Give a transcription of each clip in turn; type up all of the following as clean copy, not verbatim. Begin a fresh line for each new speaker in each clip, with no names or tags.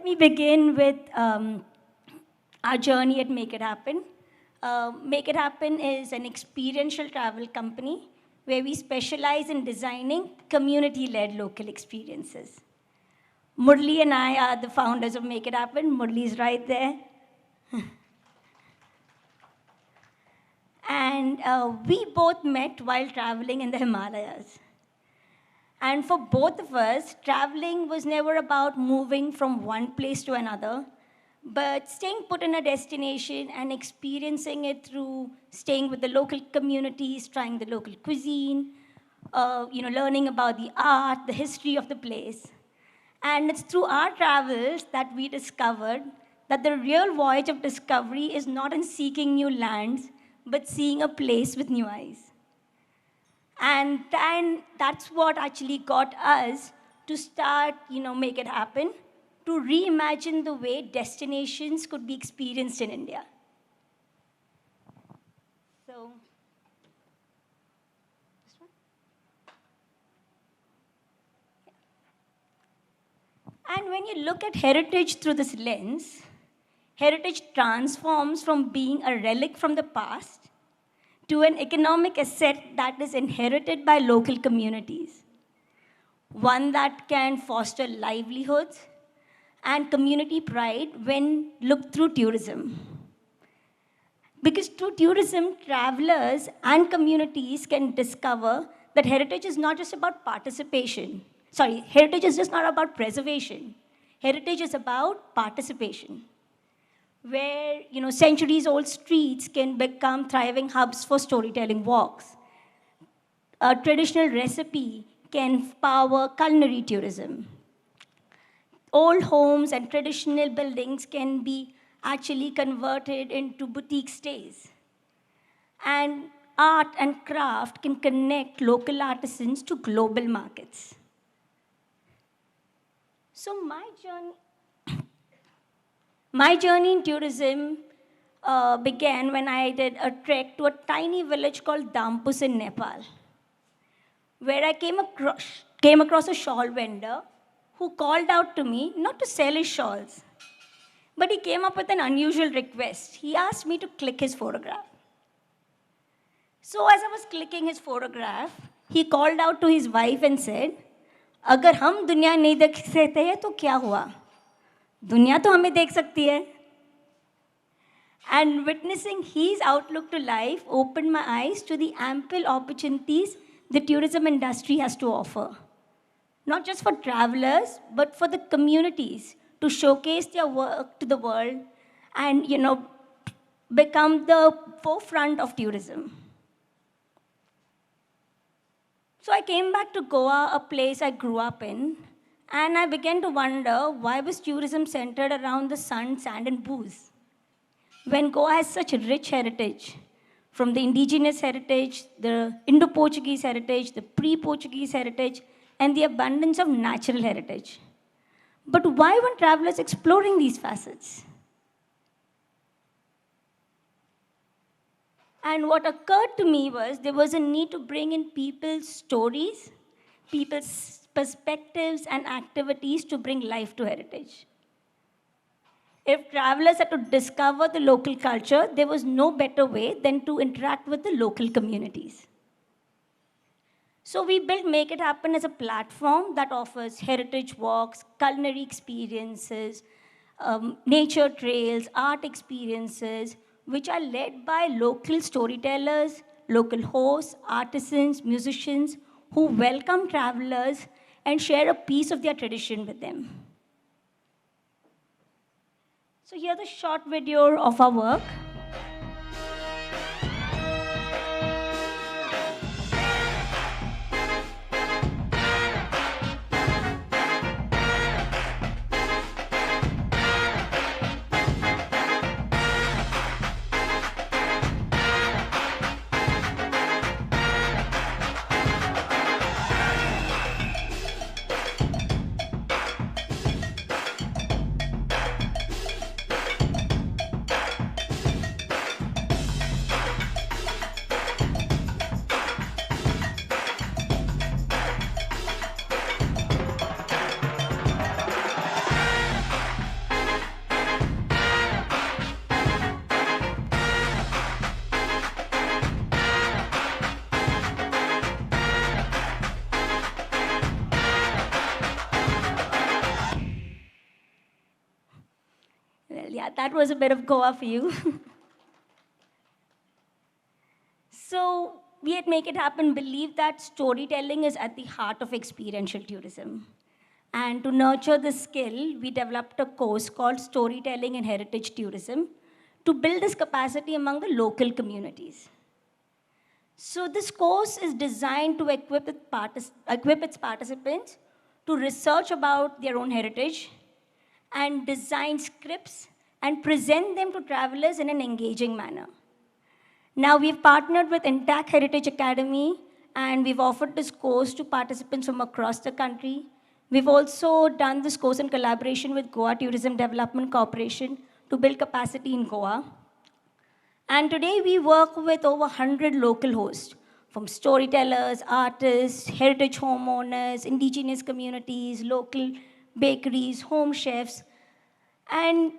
me begin with our journey at Make It Happen. Make It Happen is an experiential travel company where we specialize in designing community-led local experiences. Murli and I are the founders of Make It Happen. Murli is right there. And we both met while traveling in the Himalayas. And for both of us, traveling was never about moving from one place to another, but staying put in a destination and experiencing it through staying with the local communities, trying the local cuisine, learning about the art, the history of the place. And it's through our travels that we discovered that the real voyage of discovery is not in seeking new lands, but seeing a place with new eyes. And then that's what actually got us to start, Make It Happen, to reimagine the way destinations could be experienced in India. So, this one? Yeah. And when you look at heritage through this lens, heritage transforms from being a relic from the past to an economic asset that is inherited by local communities, one that can foster livelihoods and community pride when looked through tourism. Because through tourism, travelers and communities can discover that heritage is not just about participation. Sorry, heritage is just not about preservation. Heritage is about participation, where centuries-old streets can become thriving hubs for storytelling walks. A traditional recipe can power culinary tourism. Old homes and traditional buildings can be actually converted into boutique stays. And art and craft can connect local artisans to global markets. So my journey in tourism began when I did a trek to a tiny village called Dampus in Nepal, where I came across a shawl vendor who called out to me not to sell his shawls, but he came up with an unusual request. He asked me to click his photograph. So as I was clicking his photograph, he called out to his wife and said, "अगर हम दुनिया नहीं देख सकते हैं तो क्या हुआ? दुनिया तो हमें देख सकती है." And witnessing his outlook to life opened my eyes to the ample opportunities the tourism industry has to offer. Not just for travelers, but for the communities to showcase their work to the world and, become the forefront of tourism. So I came back to Goa, a place I grew up in, and I began to wonder, why was tourism centered around the sun, sand, and booze? When Goa has such a rich heritage, from the indigenous heritage, the Indo-Portuguese heritage, the pre-Portuguese heritage, and the abundance of natural heritage. But why weren't travelers exploring these facets? And what occurred to me was there was a need to bring in people's stories, people's perspectives and activities to bring life to heritage. If travelers had to discover the local culture, there was no better way than to interact with the local communities. So we built Make It Happen as a platform that offers heritage walks, culinary experiences, nature trails, art experiences, which are led by local storytellers, local hosts, artisans, musicians, who welcome travelers and share a piece of their tradition with them. So here's a short video of our work. Yeah, that was a bit of Goa for you. So we at Make It Happen believe that storytelling is at the heart of experiential tourism. And to nurture this skill, we developed a course called Storytelling and Heritage Tourism to build this capacity among the local communities. So this course is designed to equip its participants to research about their own heritage and design scripts and present them to travelers in an engaging manner. Now we've partnered with Intact Heritage Academy and we've offered this course to participants from across the country. We've also done this course in collaboration with Goa Tourism Development Corporation to build capacity in Goa. And today we work with over 100 local hosts, from storytellers, artists, heritage homeowners, indigenous communities, local bakeries, home chefs. And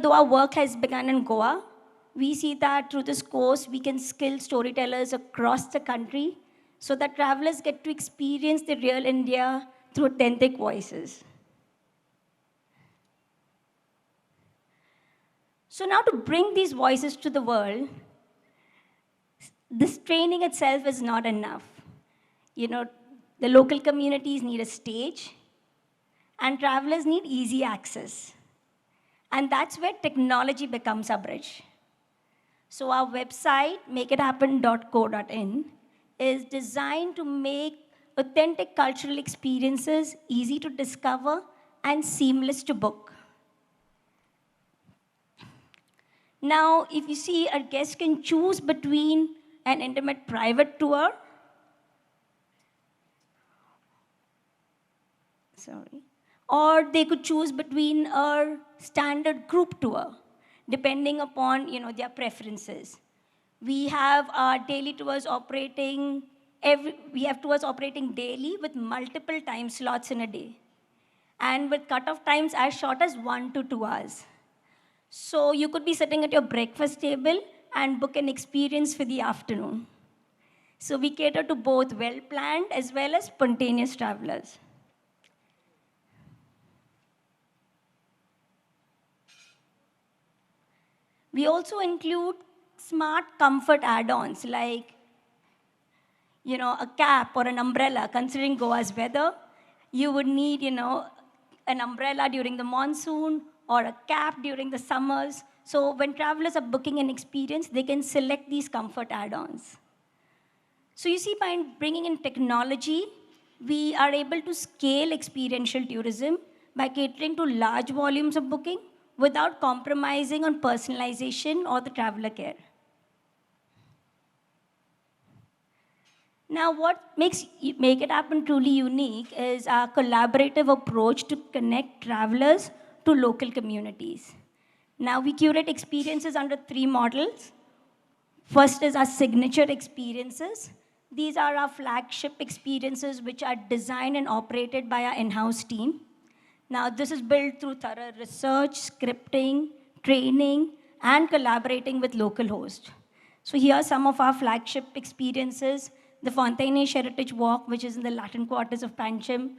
though our work has begun in Goa, we see that through this course, we can skill storytellers across the country so that travelers get to experience the real India through authentic voices. So now to bring these voices to the world, this training itself is not enough. The local communities need a stage, and travelers need easy access. And that's where technology becomes our bridge. So our website, makeithappen.co.in, is designed to make authentic cultural experiences easy to discover and seamless to book. Now, if you see, our guests can choose between an intimate private tour, or they could choose between a standard group tour, depending upon their preferences. We have our daily tours operating. We have tours operating daily with multiple time slots in a day, and with cutoff times as short as 1 to 2 hours. So you could be sitting at your breakfast table and book an experience for the afternoon. So we cater to both well-planned as well as spontaneous travelers. We also include smart comfort add-ons like a cap or an umbrella. Considering Goa's weather, you would need an umbrella during the monsoon or a cap during the summers. So when travelers are booking an experience, they can select these comfort add-ons. So you see, by bringing in technology, we are able to scale experiential tourism by catering to large volumes of booking without compromising on personalization or the traveler care. Now, what makes Make It Happen truly unique is our collaborative approach to connect travelers to local communities. Now, we curate experiences under 3 models. First is our signature experiences. These are our flagship experiences which are designed and operated by our in-house team. Now, this is built through thorough research, scripting, training, and collaborating with local hosts. So here are some of our flagship experiences. The Fontainebleau Heritage Walk, which is in the Latin quarters of Pancham.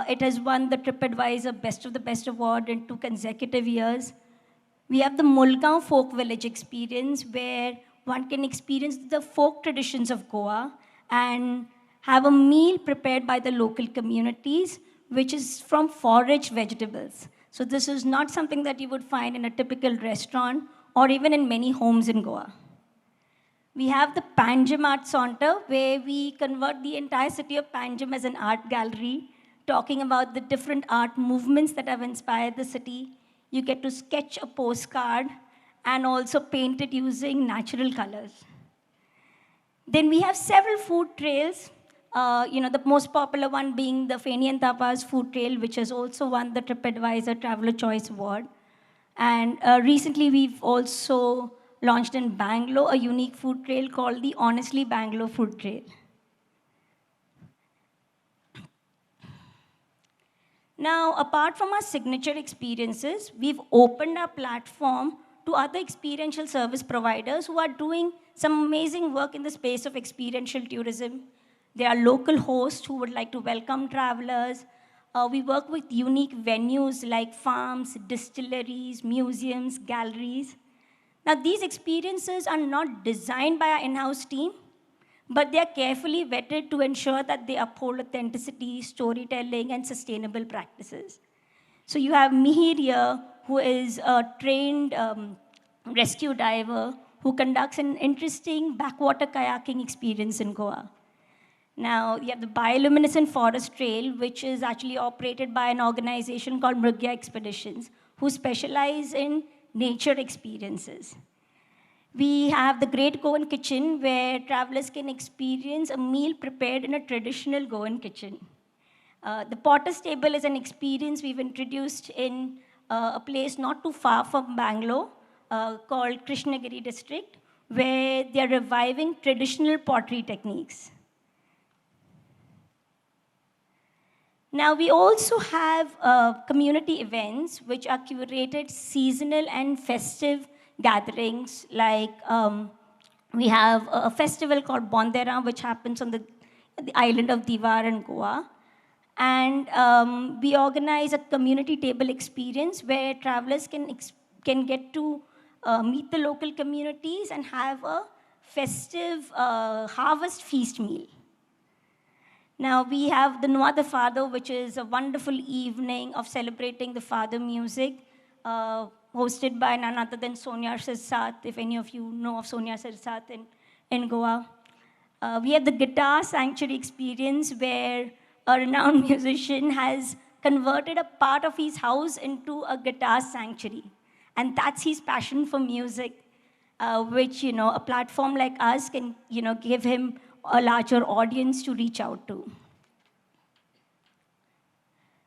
It has won the TripAdvisor Best of the Best award in 2 consecutive years. We have the Mulgaon Folk Village experience, where one can experience the folk traditions of Goa and have a meal prepared by the local communities, which is from foraged vegetables. So this is not something that you would find in a typical restaurant or even in many homes in Goa. We have the Panjim Art Saunter, where we convert the entire city of Panjim as an art gallery, talking about the different art movements that have inspired the city. You get to sketch a postcard and also paint it using natural colors. Then we have several food trails, the most popular one being the Fenian Tapas food trail, which has also won the TripAdvisor Traveler Choice Award. And recently we've also launched in Bangalore a unique food trail called the Honestly Bangalore Food Trail. Now, apart from our signature experiences, we've opened our platform to other experiential service providers who are doing some amazing work in the space of experiential tourism. There are local hosts who would like to welcome travelers. We work with unique venues like farms, distilleries, museums, galleries. Now, these experiences are not designed by our in-house team, but they are carefully vetted to ensure that they uphold authenticity, storytelling, and sustainable practices. So you have Mihir here, who is a trained rescue diver who conducts an interesting backwater kayaking experience in Goa. Now, you have the Bioluminescent Forest Trail, which is actually operated by an organization called Mrugya Expeditions, who specialize in nature experiences. We have the Great Goan Kitchen, where travelers can experience a meal prepared in a traditional Goan kitchen. The Potter's Table is an experience we've introduced in a place not too far from Bangalore called Krishnagiri district, where they're reviving traditional pottery techniques. Now, we also have community events which are curated seasonal and festive gatherings. Like we have a festival called Bondera, which happens on the island of Divar in Goa. And we organize a community table experience where travelers can get to meet the local communities and have a festive harvest feast meal. Now we have the Noa the Father, which is a wonderful evening of celebrating the Father music, hosted by none other than Sonia Sirsat, if any of you know of Sonia Sirsat in Goa. We have the Guitar Sanctuary experience, where a renowned musician has converted a part of his house into a guitar sanctuary. And that's his passion for music, which, a platform like us can, give him a larger audience to reach out to.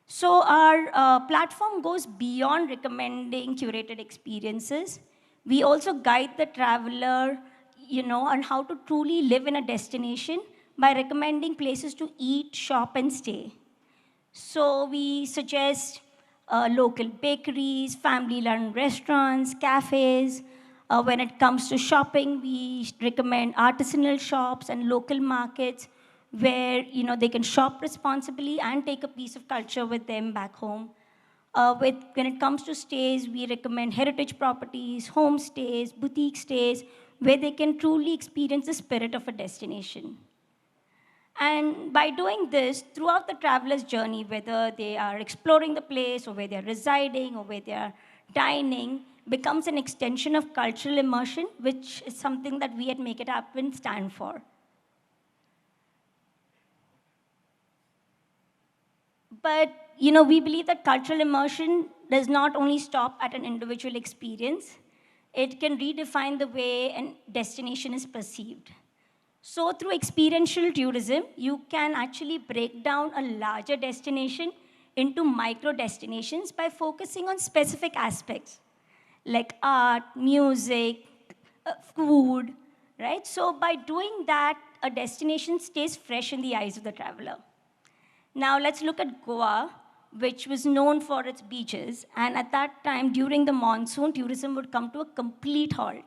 So our platform goes beyond recommending curated experiences. We also guide the traveler, on how to truly live in a destination by recommending places to eat, shop, and stay. So we suggest local bakeries, family-run restaurants, cafes. When it comes to shopping, we recommend artisanal shops and local markets where they can shop responsibly and take a piece of culture with them back home. When it comes to stays, we recommend heritage properties, homestays, boutique stays, where they can truly experience the spirit of a destination. And by doing this, throughout the traveler's journey, whether they are exploring the place or where they're residing or where they are dining, becomes an extension of cultural immersion, which is something that we at Make It Happen stand for. But, we believe that cultural immersion does not only stop at an individual experience, it can redefine the way a destination is perceived. So through experiential tourism, you can actually break down a larger destination into micro destinations by focusing on specific aspects like art, music, food, right? So by doing that, a destination stays fresh in the eyes of the traveler. Now let's look at Goa, which was known for its beaches. And at that time, during the monsoon, tourism would come to a complete halt.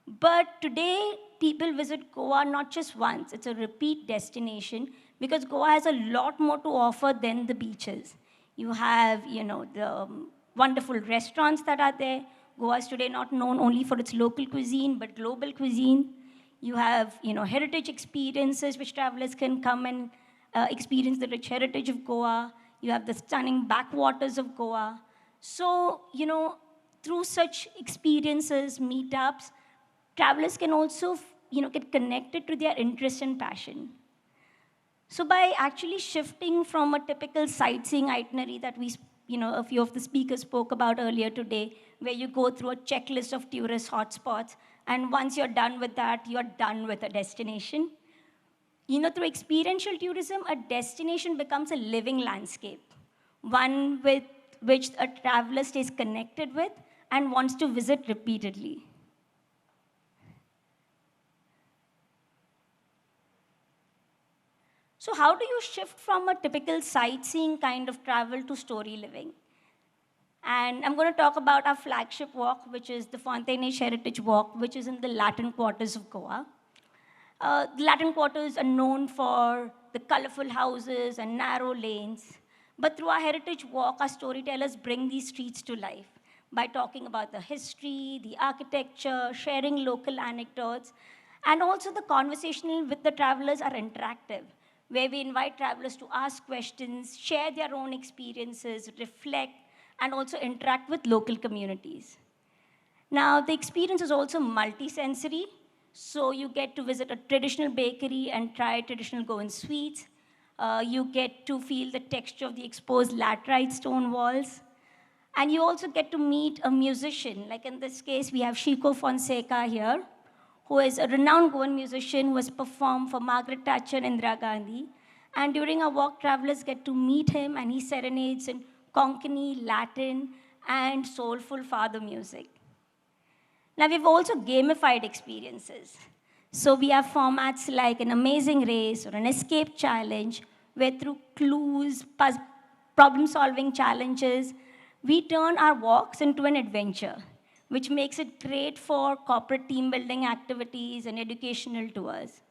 But today, people visit Goa not just once, it's a repeat destination because Goa has a lot more to offer than the beaches. You have, the wonderful restaurants that are there. Goa is today not known only for its local cuisine, but global cuisine. You have, heritage experiences which travelers can come and experience the rich heritage of Goa. You have the stunning backwaters of Goa. So, through such experiences, meetups, travelers can also, get connected to their interest and passion. So by actually shifting from a typical sightseeing itinerary that a few of the speakers spoke about earlier today, where you go through a checklist of tourist hotspots, and once you're done with that, you're done with a destination. Through experiential tourism, a destination becomes a living landscape, one with which a traveler stays connected with and wants to visit repeatedly. So how do you shift from a typical sightseeing kind of travel to story living? And I'm going to talk about our flagship walk, which is the Fontainebleau Heritage Walk, which is in the Latin quarters of Goa. The Latin quarters are known for the colorful houses and narrow lanes. But through our heritage walk, our storytellers bring these streets to life by talking about the history, the architecture, sharing local anecdotes, and also the conversational with the travelers are interactive, where we invite travelers to ask questions, share their own experiences, reflect, and also interact with local communities. Now, the experience is also multi-sensory, so you get to visit a traditional bakery and try traditional Goan sweets. You get to feel the texture of the exposed laterite stone walls. And you also get to meet a musician. Like in this case, we have Chico Fonseca here, who is a renowned Goan musician who has performed for Margaret Thatcher and Indira Gandhi. And during our walk, travelers get to meet him, and he serenades in Konkani, Latin, and soulful father music. Now, we've also gamified experiences. So we have formats like an amazing race or an escape challenge, where through clues, problem-solving challenges, we turn our walks into an adventure, which makes it great for corporate team building activities and educational tours.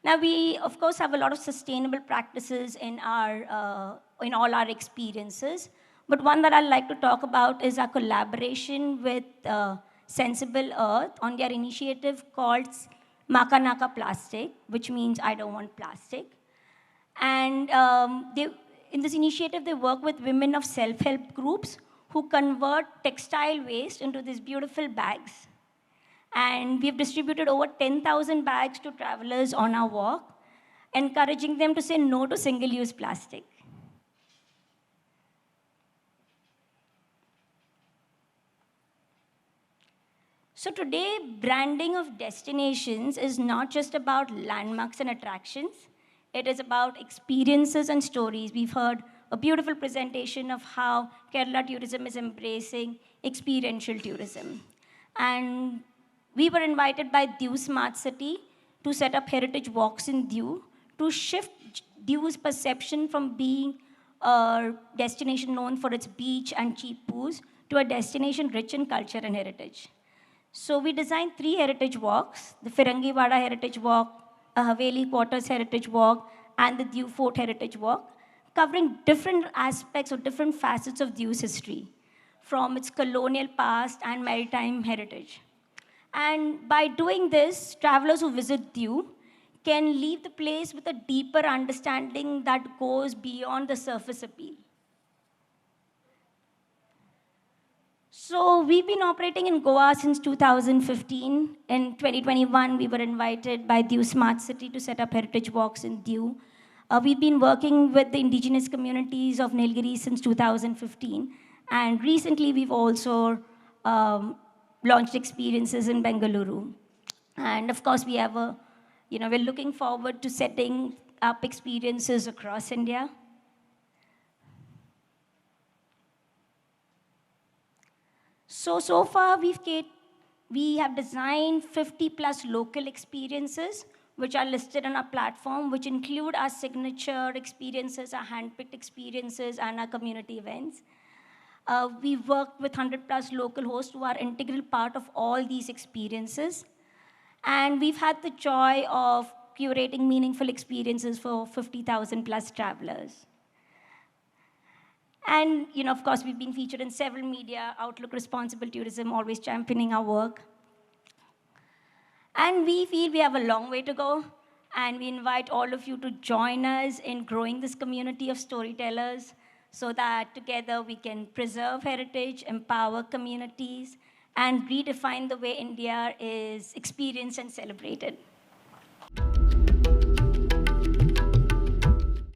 Now, we, of course, have a lot of sustainable practices in all our experiences, but one that I'd like to talk about is our collaboration with Sensible Earth on their initiative called Maka Naka Plastic, which means I don't want plastic. And in this initiative, they work with women of self-help groups who convert textile waste into these beautiful bags. And we've distributed over 10,000 bags to travelers on our walk, encouraging them to say no to single-use plastic. So today, branding of destinations is not just about landmarks and attractions. It is about experiences and stories. We've heard a beautiful presentation of how Kerala tourism is embracing experiential tourism. And we were invited by Diu Smart City to set up heritage walks in Diu to shift Diu's perception from being a destination known for its beach and cheap booze to a destination rich in culture and heritage. So we designed 3 heritage walks, the Firangiwada Heritage Walk, a Haveli Quarters Heritage Walk, and the Diu Fort Heritage Walk, covering different aspects or different facets of Diu's history, from its colonial past and maritime heritage. And by doing this, travelers who visit Diu can leave the place with a deeper understanding that goes beyond the surface appeal. So we've been operating in Goa since 2015. In 2021, we were invited by Diu Smart City to set up heritage walks in Diu. We've been working with the indigenous communities of Nilgiri since 2015. And recently, we've also launched experiences in Bengaluru. And of course, we're looking forward to setting up experiences across India. So far, we have designed 50 plus local experiences, which are listed on our platform, which include our signature experiences, our handpicked experiences, and our community events. We've worked with 100 plus local hosts who are integral part of all these experiences. And we've had the joy of curating meaningful experiences for 50,000 plus travelers. And, of course, we've been featured in several media, Outlook Responsible Tourism, always championing our work. And we feel we have a long way to go, and we invite all of you to join us in growing this community of storytellers so that together we can preserve heritage, empower communities, and redefine the way India is experienced and celebrated.